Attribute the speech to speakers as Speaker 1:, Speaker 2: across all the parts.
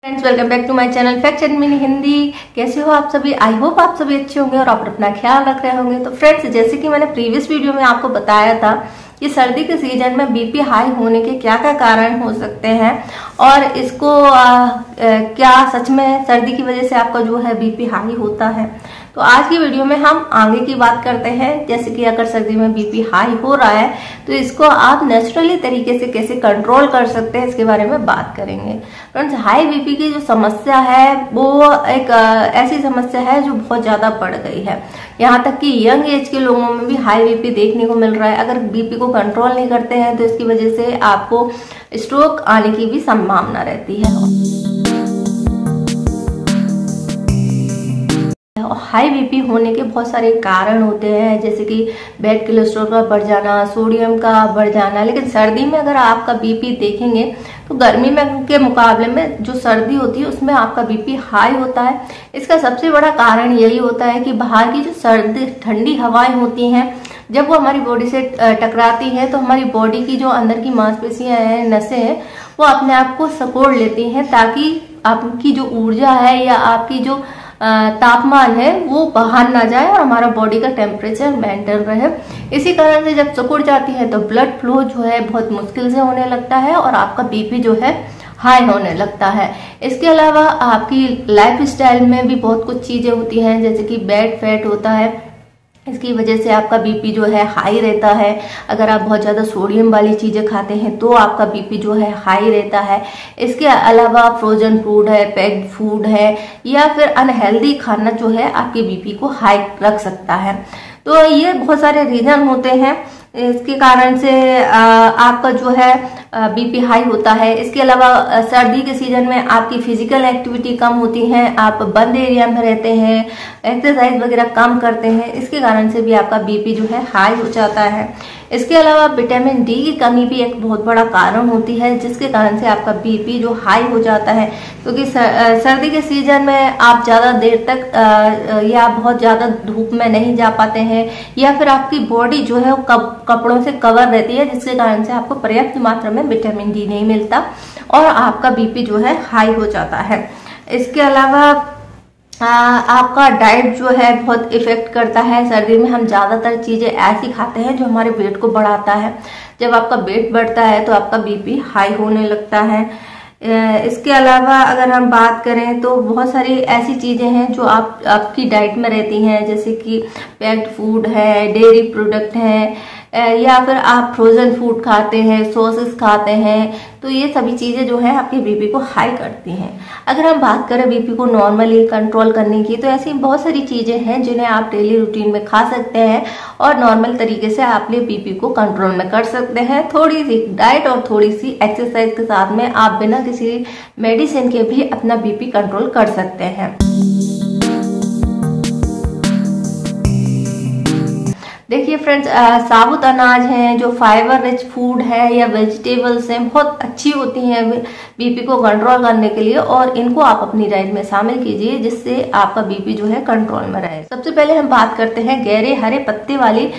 Speaker 1: Friends, welcome back to my channel facts and mini Hindi. कैसे हो आप सभी? आई होप आप सभी अच्छे होंगे और आप अपना ख्याल रख रहे होंगे। तो फ्रेंड्स, जैसे कि मैंने प्रीवियस वीडियो में आपको बताया था कि सर्दी के सीजन में बीपी हाई होने के क्या क्या कारण हो सकते हैं और इसको क्या सच में सर्दी की वजह से आपका जो है बीपी हाई होता है। तो आज की वीडियो में हम आगे की बात करते हैं। जैसे कि अगर सर्दी में बीपी हाई हो रहा है तो इसको आप नेचुरली तरीके से कैसे कंट्रोल कर सकते हैं, इसके बारे में बात करेंगे। फ्रेंड्स, हाई बीपी की जो समस्या है वो एक ऐसी समस्या है जो बहुत ज्यादा बढ़ गई है। यहाँ तक कि यंग एज के लोगों में भी हाई बीपी देखने को मिल रहा है। अगर बीपी को कंट्रोल नहीं करते हैं तो इसकी वजह से आपको स्ट्रोक आने की भी संभावना रहती है। हाई बीपी होने के बहुत सारे कारण होते हैं, जैसे कि बैड कोलेस्ट्रॉल का बढ़ जाना, सोडियम का बढ़ जाना। लेकिन सर्दी में अगर आपका बीपी देखेंगे तो गर्मी में के मुकाबले में जो सर्दी होती है उसमें आपका बीपी हाई होता है। इसका सबसे बड़ा कारण यही होता है कि बाहर की जो सर्दी ठंडी हवाएं होती हैं, जब वो हमारी बॉडी से टकराती है तो हमारी बॉडी की जो अंदर की मांसपेशियां हैं, नसें हैं, वो अपने आप को सिकोड़ लेती हैं ताकि आपकी जो ऊर्जा है या आपकी जो तापमान है वो बाहर ना जाए और हमारा बॉडी का टेम्परेचर मेंटेन रहे। इसी कारण से जब सिकुड़ जाती है तो ब्लड फ्लो जो है बहुत मुश्किल से होने लगता है और आपका बीपी जो है हाई होने लगता है। इसके अलावा आपकी लाइफ स्टाइल में भी बहुत कुछ चीजें होती हैं, जैसे कि बैड फैट होता है, इसकी वजह से आपका बीपी जो है हाई रहता है। अगर आप बहुत ज़्यादा सोडियम वाली चीज़ें खाते हैं तो आपका बीपी जो है हाई रहता है। इसके अलावा फ्रोजन फूड है, पैक्ड फूड है या फिर अनहेल्दी खाना जो है आपके बीपी को हाई रख सकता है। तो ये बहुत सारे रीजन होते हैं, इसके कारण से आपका जो है बीपी हाई होता है। इसके अलावा सर्दी के सीजन में आपकी फिजिकल एक्टिविटी कम होती है, आप बंद एरिया में रहते हैं, एक्सरसाइज वगैरह कम करते हैं, इसके कारण से भी आपका बीपी जो है हाई हो जाता है। इसके अलावा विटामिन डी की कमी भी एक बहुत बड़ा कारण होती है, जिसके कारण से आपका बीपी जो हाई हो जाता है। क्योंकि सर्दी के सीजन में आप ज़्यादा देर तक या बहुत ज़्यादा धूप में नहीं जा पाते हैं या फिर आपकी बॉडी जो है वो कपड़ों से कवर रहती है, जिसके कारण से आपको पर्याप्त मात्रा में विटामिन डी नहीं मिलता और आपका बीपी जो है हाई हो जाता है। इसके अलावा आपका डाइट जो है बहुत इफेक्ट करता है। सर्दी में हम ज़्यादातर चीज़ें ऐसी खाते हैं जो हमारे वेट को बढ़ाता है। जब आपका वेट बढ़ता है तो आपका बीपी हाई होने लगता है। इसके अलावा अगर हम बात करें तो बहुत सारी ऐसी चीज़ें हैं जो आपकी डाइट में रहती हैं, जैसे कि पैक्ड फूड है, डेयरी प्रोडक्ट हैं या फिर आप फ्रोजन फूड खाते हैं, सॉसेस खाते हैं, तो ये सभी चीज़ें जो है आपके बीपी को हाई करती हैं। अगर हम बात करें बीपी को नॉर्मली कंट्रोल करने की, तो ऐसी बहुत सारी चीज़ें हैं जिन्हें आप डेली रूटीन में खा सकते हैं और नॉर्मल तरीके से आप अपने बीपी को कंट्रोल में कर सकते हैं। थोड़ी सी डाइट और थोड़ी सी एक्सरसाइज के साथ में आप बिना किसी मेडिसिन के भी अपना बीपी कंट्रोल कर सकते हैं। देखिए फ्रेंड्स, साबुत अनाज हैं जो फाइबर रिच फूड है या वेजिटेबल्स हैं, बहुत अच्छी होती हैं बीपी को कंट्रोल करने के लिए और इनको आप अपनी डाइट में शामिल कीजिए, जिससे आपका बीपी जो है कंट्रोल में रहे। सबसे पहले हम बात करते हैं गहरे हरे पत्ते वाली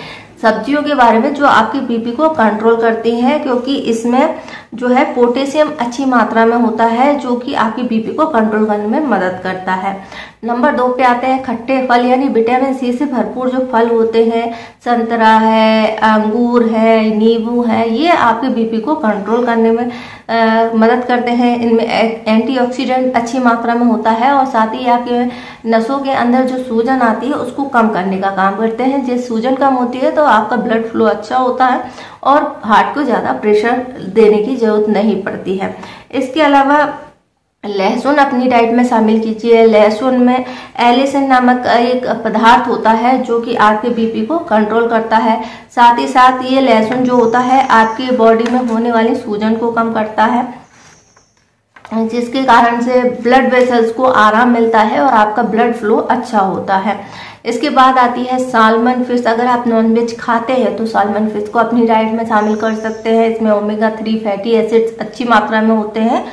Speaker 1: सब्जियों के बारे में जो आपके बीपी को कंट्रोल करती हैं, क्योंकि इसमें जो है पोटेशियम अच्छी मात्रा में होता है जो कि आपकी बीपी को कंट्रोल करने में मदद करता है। नंबर 2 पे आते हैं खट्टे फल, यानी विटामिन सी से भरपूर जो फल होते हैं, संतरा है, अंगूर है, नींबू है, ये आपके बीपी को कंट्रोल करने में मदद करते हैं। इनमें एंटीऑक्सीडेंट अच्छी मात्रा में होता है और साथ ही आपके नसों के अंदर जो सूजन आती है उसको कम करने का काम करते हैं। जब सूजन कम होती है तो आपका ब्लड फ्लो अच्छा होता है और हार्ट को ज़्यादा प्रेशर देने की जरूरत नहीं पड़ती है। इसके अलावा लहसुन अपनी डाइट में शामिल कीजिए। लहसुन में एलिसिन नामक एक पदार्थ होता है जो कि आपके बीपी को कंट्रोल करता है। साथ ही साथ ये लहसुन जो होता है आपकी बॉडी में होने वाली सूजन को कम करता है, जिसके कारण से ब्लड वेसल्स को आराम मिलता है और आपका ब्लड फ्लो अच्छा होता है। इसके बाद आती है साल्मन फिश। अगर आप नॉनवेज खाते हैं तो साल्मन फिश को अपनी डाइट में शामिल कर सकते हैं। इसमें ओमेगा 3 फैटी एसिड्स अच्छी मात्रा में होते हैं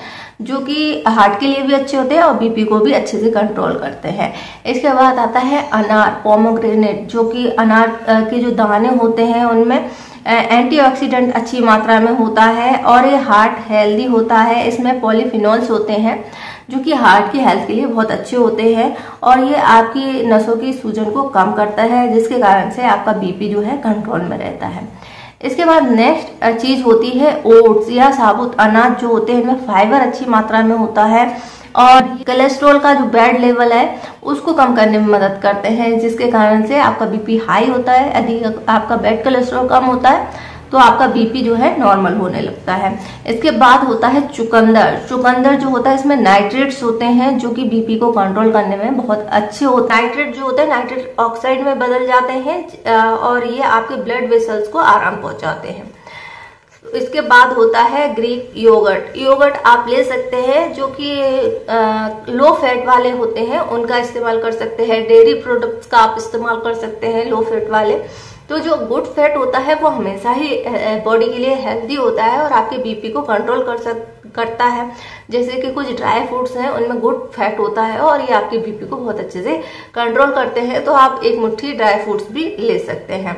Speaker 1: जो कि हार्ट के लिए भी अच्छे होते हैं और बीपी को भी अच्छे से कंट्रोल करते हैं। इसके बाद आता है अनार, पोमोग्रेनेट, जो कि अनार के जो दाने होते हैं उनमें एंटीऑक्सीडेंट अच्छी मात्रा में होता है और ये हार्ट हेल्दी होता है। इसमें पॉलीफिनोल्स होते हैं जो कि हार्ट की हेल्थ के लिए बहुत अच्छे होते हैं और ये आपकी नसों की सूजन को कम करता है, जिसके कारण से आपका बीपी जो है कंट्रोल में रहता है। इसके बाद नेक्स्ट चीज होती है ओट्स या साबुत अनाज जो होते हैं, इनमें फाइबर अच्छी मात्रा में होता है और कोलेस्ट्रॉल का जो बैड लेवल है उसको कम करने में मदद करते हैं, जिसके कारण से आपका बीपी हाई होता है। यदि आपका बैड कोलेस्ट्रॉल कम होता है तो आपका बीपी जो है नॉर्मल होने लगता है। इसके बाद होता है चुकंदर। चुकंदर जो होता है इसमें नाइट्रेट्स होते हैं जो कि बीपी को कंट्रोल करने में बहुत अच्छे होते हैं। नाइट्रेट जो होते हैं नाइट्रेट ऑक्साइड में बदल जाते हैं और ये आपके ब्लड वेसल्स को आराम पहुंचाते हैं। इसके बाद होता है ग्रीक योगर्ट। योगर्ट आप ले सकते हैं जो कि लो फैट वाले होते हैं, उनका इस्तेमाल कर सकते हैं। डेयरी प्रोडक्ट्स का आप इस्तेमाल कर सकते हैं लो फैट वाले। तो जो गुड फैट होता है वो हमेशा ही बॉडी के लिए हेल्दी होता है और आपके बीपी को कंट्रोल करता है। जैसे कि कुछ ड्राई फ्रूट्स हैं उनमें गुड फैट होता है और ये आपके बीपी को बहुत अच्छे से कंट्रोल करते हैं। तो आप एक मुट्ठी ड्राई फ्रूट्स भी ले सकते हैं।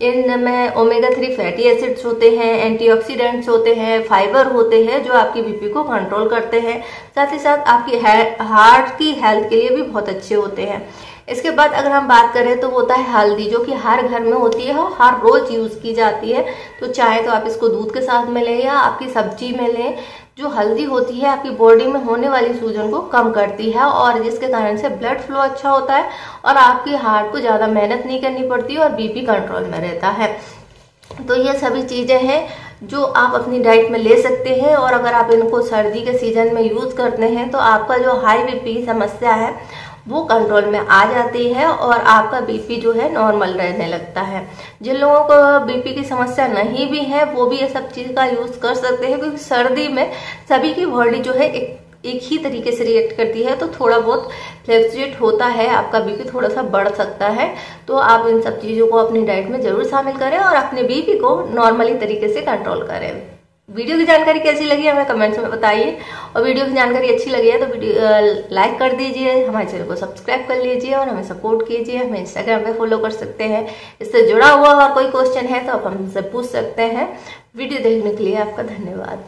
Speaker 1: इनमें ओमेगा 3 फैटी एसिड्स होते हैं, एंटीऑक्सीडेंट्स होते हैं, फाइबर होते हैं जो आपकी बीपी को कंट्रोल करते हैं। साथ ही साथ आपकी हार्ट की हेल्थ के लिए भी बहुत अच्छे होते हैं। इसके बाद अगर हम बात करें तो होता है हल्दी, जो कि हर घर में होती है और हर रोज यूज की जाती है। तो चाहे तो आप इसको दूध के साथ में लें या आपकी सब्जी में लें। जो हल्दी होती है आपकी बॉडी में होने वाली सूजन को कम करती है और जिसके कारण से ब्लड फ्लो अच्छा होता है और आपकी हार्ट को ज्यादा मेहनत नहीं करनी पड़ती और बीपी कंट्रोल में रहता है। तो ये सभी चीजें हैं जो आप अपनी डाइट में ले सकते हैं और अगर आप इनको सर्दी के सीजन में यूज करते हैं तो आपका जो हाई बीपी समस्या है वो कंट्रोल में आ जाती है और आपका बीपी जो है नॉर्मल रहने लगता है। जिन लोगों को बीपी की समस्या नहीं भी है वो भी ये सब चीज का यूज कर सकते हैं, क्योंकि सर्दी में सभी की बॉडी जो है एक ही तरीके से रिएक्ट करती है, तो थोड़ा बहुत फ्लक्चुएट होता है, आपका बीपी थोड़ा सा बढ़ सकता है। तो आप इन सब चीजों को अपनी डाइट में जरूर शामिल करें और अपने बीपी को नॉर्मली तरीके से कंट्रोल करें। वीडियो की जानकारी कैसी लगी हमें कमेंट्स में बताइए और वीडियो की जानकारी अच्छी लगी है तो वीडियो लाइक कर दीजिए, हमारे चैनल को सब्सक्राइब कर लीजिए और हमें सपोर्ट कीजिए। हमें इंस्टाग्राम पे फॉलो कर सकते हैं। इससे जुड़ा हुआ और कोई क्वेश्चन है तो आप हमसे पूछ सकते हैं। वीडियो देखने के लिए आपका धन्यवाद।